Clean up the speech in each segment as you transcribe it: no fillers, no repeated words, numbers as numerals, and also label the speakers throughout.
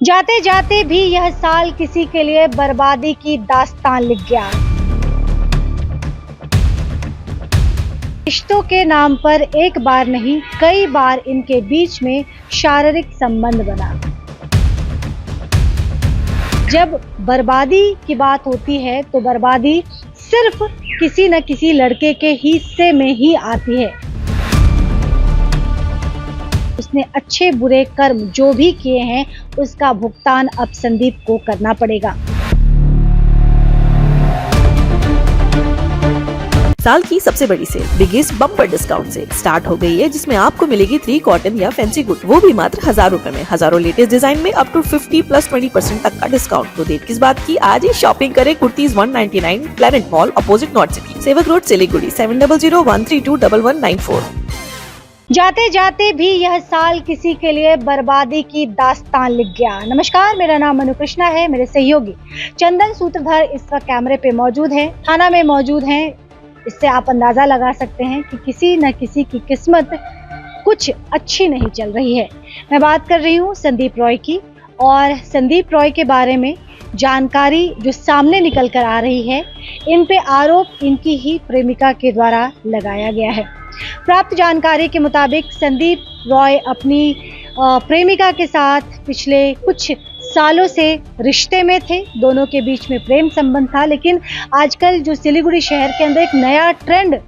Speaker 1: जाते जाते भी यह साल किसी के लिए बर्बादी की दास्तान लिख गया। रिश्तों के नाम पर एक बार नहीं कई बार इनके बीच में शारीरिक संबंध बना। जब बर्बादी की बात होती है तो बर्बादी सिर्फ किसी न किसी लड़के के हिस्से में ही आती है। उसने अच्छे बुरे कर्म जो भी किए हैं उसका भुगतान अब संदीप को करना पड़ेगा।
Speaker 2: साल की सबसे बड़ी sale biggest bumper discount sale start हो गई है, जिसमें आपको मिलेगी 3 कॉटन या फैंसी गुड, वो भी मात्र 1000 रुपए में। हजारों लेटेस्ट डिजाइन में अप टू 50+20% तक का डिस्काउंट। तो देर किस बात की, आज ही शॉपिंग करें। Kurtis 199, planet mall opposite north city, सेवक रोड, सिलीगुड़ी। 7001321194।
Speaker 1: जाते जाते भी यह साल किसी के लिए बर्बादी की दास्तान लिख गया। नमस्कार, मेरा नाम मनु कृष्णा है। मेरे सहयोगी चंदन सूत्रधर इस वक्त कैमरे पे मौजूद हैं, थाना में मौजूद हैं। इससे आप अंदाजा लगा सकते हैं कि किसी न किसी की किस्मत कुछ अच्छी नहीं चल रही है। मैं बात कर रही हूँ संदीप रॉय की, और संदीप रॉय के बारे में जानकारी जो सामने निकल कर आ रही है, इन पे आरोप इनकी ही प्रेमिका के द्वारा लगाया गया है। प्राप्त जानकारी के मुताबिक संदीप रॉय अपनी प्रेमिका के साथ पिछले कुछ सालों से रिश्ते में थे। दोनों के बीच में प्रेम संबंध था, लेकिन आजकल जो सिलीगुड़ी शहर के अंदर एक नया ट्रेंड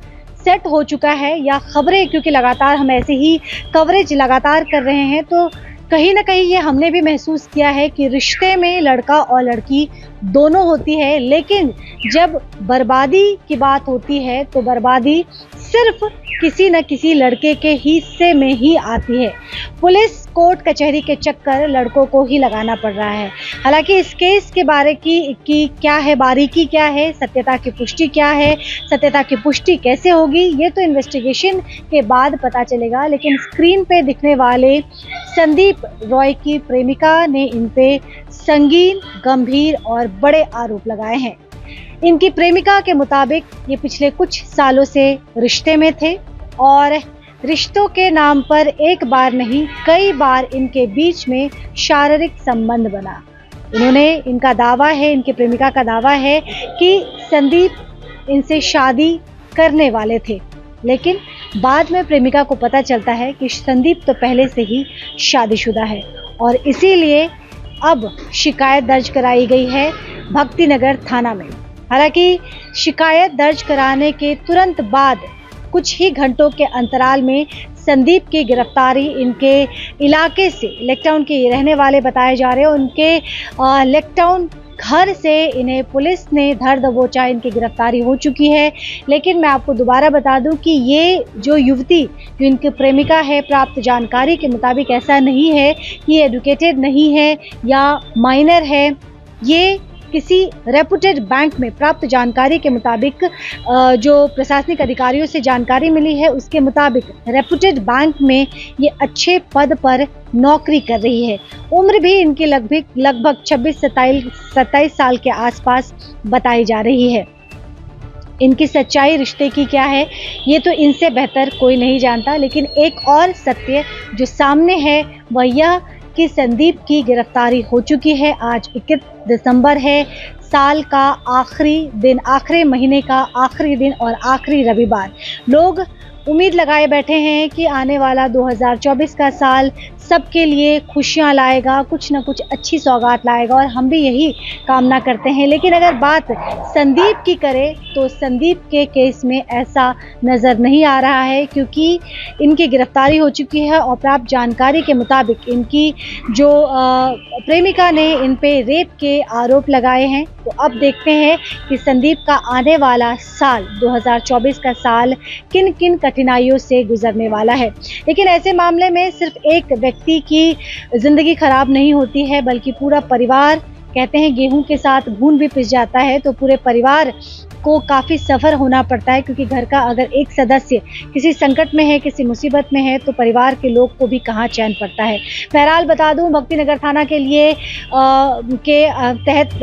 Speaker 1: सेट हो चुका है, या खबरें, क्योंकि लगातार हम ऐसे ही कवरेज लगातार कर रहे हैं, तो कहीं ना कहीं ये हमने भी महसूस किया है कि रिश्ते में लड़का और लड़की दोनों होती है, लेकिन जब बर्बादी की बात होती है तो बर्बादी सिर्फ किसी न किसी लड़के के हिस्से में ही आती है। पुलिस कोर्ट कचहरी के चक्कर लड़कों को ही लगाना पड़ रहा है। हालांकि इस केस के बारे की क्या है, बारीकी क्या है, सत्यता की पुष्टि क्या है, सत्यता की पुष्टि कैसे होगी, ये तो इन्वेस्टिगेशन के बाद पता चलेगा। लेकिन स्क्रीन पे दिखने वाले संदीप रॉय की प्रेमिका ने इन पे संगीन, गंभीर और बड़े आरोप लगाए हैं। इनकी प्रेमिका के मुताबिक ये पिछले कुछ सालों से रिश्ते में थे, और रिश्तों के नाम पर एक बार नहीं कई बार इनके बीच में शारीरिक संबंध बना। इनका दावा है, इनकी प्रेमिका का दावा है कि संदीप इनसे शादी करने वाले थे, लेकिन बाद में प्रेमिका को पता चलता है कि संदीप तो पहले से ही शादीशुदा है, और इसीलिए अब शिकायत दर्ज कराई गई है भक्तिनगर थाना में। हालांकि शिकायत दर्ज कराने के तुरंत बाद कुछ ही घंटों के अंतराल में संदीप की गिरफ्तारी इनके इलाके से, लेकटाउन के रहने वाले बताए जा रहे हैं, उनके लेकटाउन घर से इन्हें पुलिस ने धर दबोचा, इनकी गिरफ्तारी हो चुकी है। लेकिन मैं आपको दोबारा बता दूं कि ये जो युवती, जो इनकी प्रेमिका है, प्राप्त जानकारी के मुताबिक ऐसा नहीं है कि ये एडुकेटेड नहीं है या माइनर है। ये किसी रेपुटेड बैंक में, प्राप्त जानकारी के मुताबिक जो प्रशासनिक अधिकारियों से जानकारी मिली है उसके मुताबिक रेपुटेड बैंक में ये अच्छे पद पर नौकरी कर रही है। उम्र भी इनकी लगभग 26-27 साल के आसपास बताई जा रही है। इनकी सच्चाई रिश्ते की क्या है ये तो इनसे बेहतर कोई नहीं जानता, लेकिन एक और सत्य जो सामने है वह यह कि संदीप की गिरफ्तारी हो चुकी है। आज 21 दिसंबर है, साल का आखिरी दिन, आखिरी महीने का आखिरी दिन और आखिरी रविवार। लोग उम्मीद लगाए बैठे हैं कि आने वाला 2024 का साल सबके लिए खुशियां लाएगा, कुछ ना कुछ अच्छी सौगात लाएगा, और हम भी यही कामना करते हैं। लेकिन अगर बात संदीप की करें तो संदीप के केस में ऐसा नज़र नहीं आ रहा है, क्योंकि इनकी गिरफ्तारी हो चुकी है, और प्राप्त जानकारी के मुताबिक इनकी जो प्रेमिका ने इन पे रेप के आरोप लगाए हैं। तो अब देखते हैं कि संदीप का आने वाला साल 2024 का साल किन किन कठिनाइयों से गुजरने वाला है। लेकिन ऐसे मामले में सिर्फ एक व्यक्ति की जिंदगी खराब नहीं होती है, बल्कि पूरा परिवार कहते हैं गेहूं के साथ घून भी पिस जाता है तो पूरे परिवार को काफी सफर होना पड़ता है, क्योंकि घर का अगर एक सदस्य किसी संकट में है, किसी मुसीबत में है, तो परिवार के लोग को भी कहाँ चैन पड़ता है। बहरहाल बता दूं, भक्तिनगर थाना के लिए तहत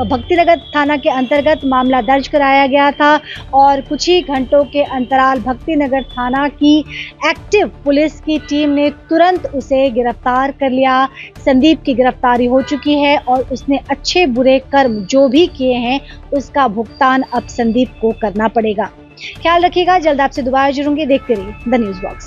Speaker 1: भक्तिनगर थाना के अंतर्गत मामला दर्ज कराया गया था और कुछ ही घंटों के अंतराल भक्तिनगर थाना की एक्टिव पुलिस की टीम ने तुरंत उसे गिरफ्तार कर लिया। संदीप की गिरफ्तारी हो चुकी है और उसने अच्छे बुरे कर्म जो भी किए हैं उसका भुगतान अब संदीप को करना पड़ेगा। ख्याल रखिएगा, जल्द आपसे दोबारा जुड़ूंगी। देखते रहिए द न्यूज़ बॉक्स।